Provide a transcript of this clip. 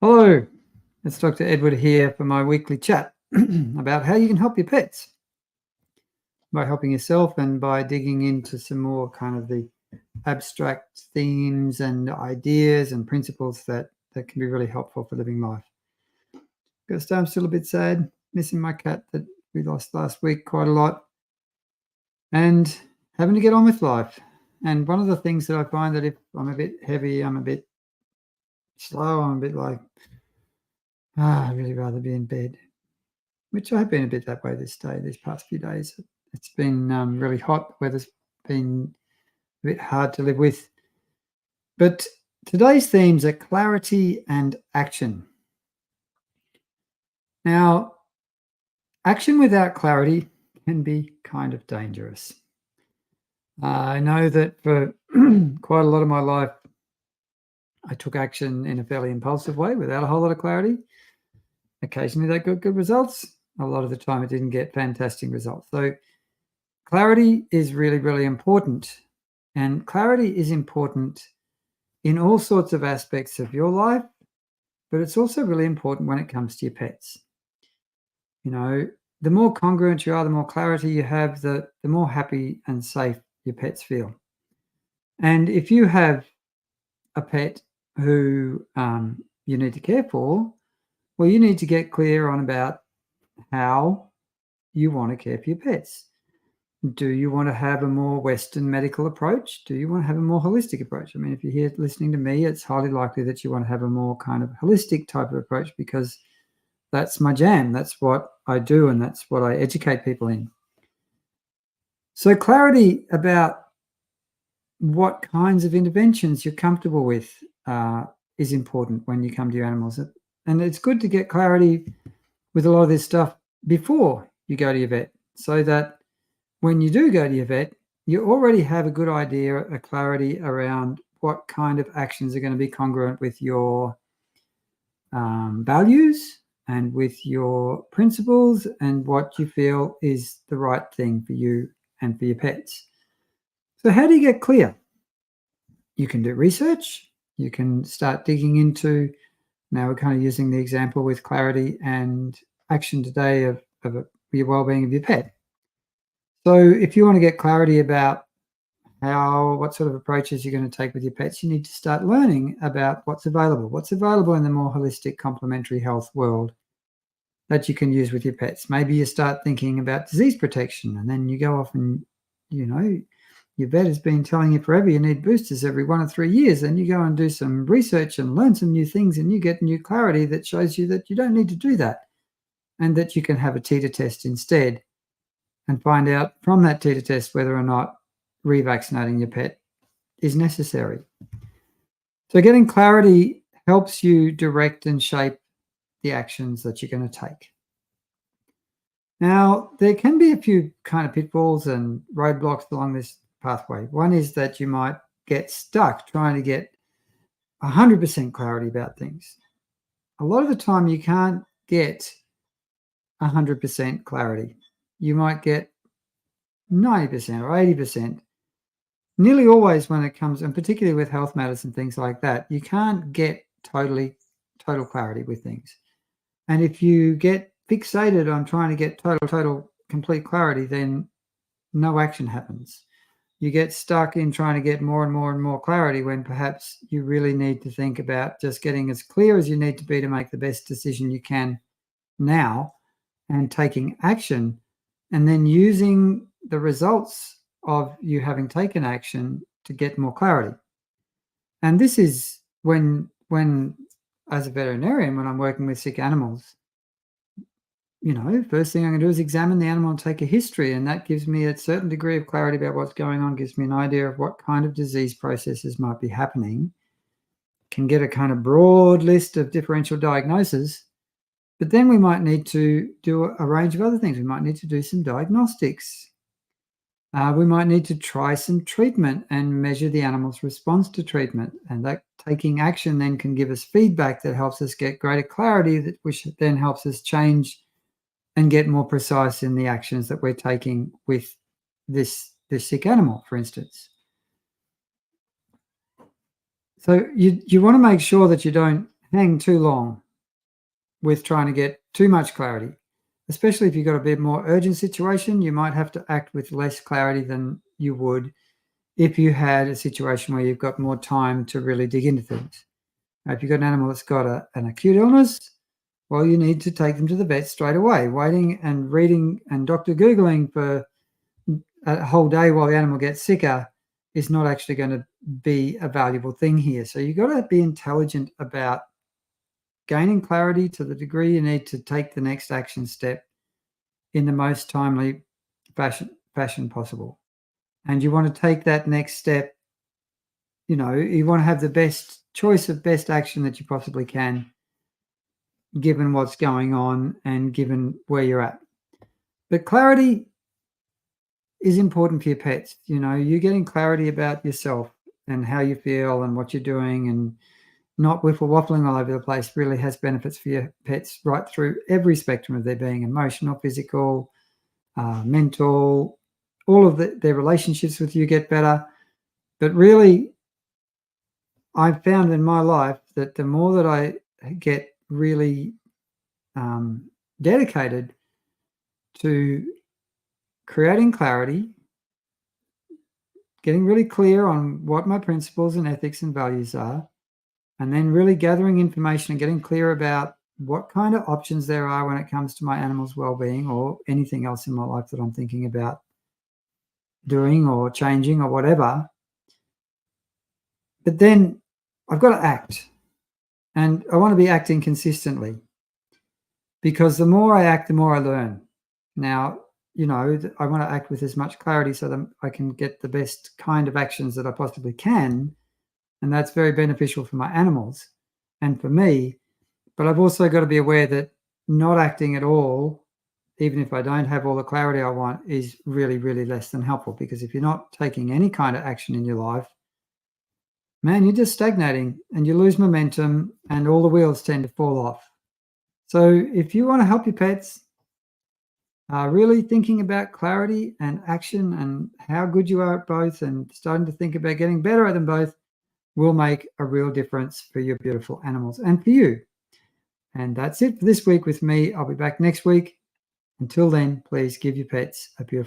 Hello, it's Dr. Edward here for my weekly chat about how you can help your pets by helping yourself and by digging into some more kind of the abstract themes and ideas and principles that can be really helpful for living life. Because I'm still a bit sad, missing my cat that we lost last week quite a lot, and having to get on with life. And one of the things that I find that if I'm a bit heavy, I'm a bit slow, I'm a bit like, I'd really rather be in bed, which I've been a bit that way these past few days. It's been really hot. The weather's been a bit hard to live with. But today's themes are clarity and action. Now, action without clarity can be kind of dangerous. I know that for quite a lot of my life, I took action in a fairly impulsive way without a whole lot of clarity. Occasionally that got good results. A lot of the time it didn't get fantastic results. So clarity is really, really important. And clarity is important in all sorts of aspects of your life, but it's also really important when it comes to your pets. You know, the more congruent you are, the more clarity you have, the more happy and safe your pets feel. And if you have a pet who you need to care for, well, you need to get clear on about how you want to care for your pets. Do you want to have a more Western medical approach? Do you want to have a more holistic approach? I mean, if you're here listening to me, it's highly likely that you want to have a more kind of holistic type of approach because that's my jam. That's what I do, and that's what I educate people in. So clarity about what kinds of interventions you're comfortable with is important when you come to your animals. And it's good to get clarity with a lot of this stuff before you go to your vet, so that when you do go to your vet, you already have a good idea, a clarity around what kind of actions are going to be congruent with your values and with your principles and what you feel is the right thing for you and for your pets. So how do you get clear? You can do research. You can start digging into, now we're kind of using the example with clarity and action today of your well-being of your pet. So if you want to get clarity about what sort of approaches you're going to take with your pets, you need to start learning about what's available in the more holistic complementary health world that you can use with your pets. Maybe you start thinking about disease protection, and then you go off and, your vet has been telling you forever you need boosters every 1 or 3 years, and you go and do some research and learn some new things, and you get new clarity that shows you that you don't need to do that, and that you can have a titer test instead and find out from that titer test whether or not revaccinating your pet is necessary. So getting clarity helps you direct and shape the actions that you're going to take. Now, there can be a few kind of pitfalls and roadblocks along this pathway. One is that you might get stuck trying to get 100% clarity about things. A lot of the time you can't get 100% clarity. You might get 90% or 80%. Nearly always when it comes, and particularly with health matters and things like that, you can't get total clarity with things. And if you get fixated on trying to get total, complete clarity, then no action happens. You get stuck in trying to get more and more and more clarity when perhaps you really need to think about just getting as clear as you need to be to make the best decision you can now and taking action, and then using the results of you having taken action to get more clarity. And this is when as a veterinarian, when I'm working with sick animals, first thing I'm going to do is examine the animal and take a history, and that gives me a certain degree of clarity about what's going on, gives me an idea of what kind of disease processes might be happening, can get a kind of broad list of differential diagnoses. But then we might need to do a range of other things. We might need to do some diagnostics. We might need to try some treatment and measure the animal's response to treatment. And that taking action then can give us feedback that helps us get greater clarity, which then helps us change and get more precise in the actions that we're taking with this sick animal, for instance. So you want to make sure that you don't hang too long with trying to get too much clarity. Especially if you've got a bit more urgent situation, you might have to act with less clarity than you would if you had a situation where you've got more time to really dig into things. Now, if you've got an animal that's got an acute illness, well, you need to take them to the vet straight away. Waiting and reading and Dr. Googling for a whole day while the animal gets sicker is not actually going to be a valuable thing here. So you've got to be intelligent about gaining clarity to the degree you need to take the next action step in the most timely fashion possible. And you want to take that next step, you want to have the best choice of best action that you possibly can, given what's going on and given where you're at. But clarity is important for your pets. You're getting clarity about yourself and how you feel and what you're doing, and not whiffle waffling all over the place really has benefits for your pets right through every spectrum of their being: emotional, physical, mental. All of their relationships with you get better. But really, I've found in my life that the more that I get really dedicated to creating clarity, getting really clear on what my principles and ethics and values are, and then really gathering information and getting clear about what kind of options there are when it comes to my animal's well-being or anything else in my life that I'm thinking about doing or changing or whatever. But then I've got to act, and I want to be acting consistently, because the more I act, the more I learn. Now, I want to act with as much clarity so that I can get the best kind of actions that I possibly can. And that's very beneficial for my animals and for me. But I've also got to be aware that not acting at all, even if I don't have all the clarity I want, is really, really less than helpful. Because if you're not taking any kind of action in your life, man, you're just stagnating and you lose momentum and all the wheels tend to fall off. So if you want to help your pets, really thinking about clarity and action and how good you are at both and starting to think about getting better at them both will make a real difference for your beautiful animals and for you. And that's it for this week with me. I'll be back next week. Until then, please give your pets a beautiful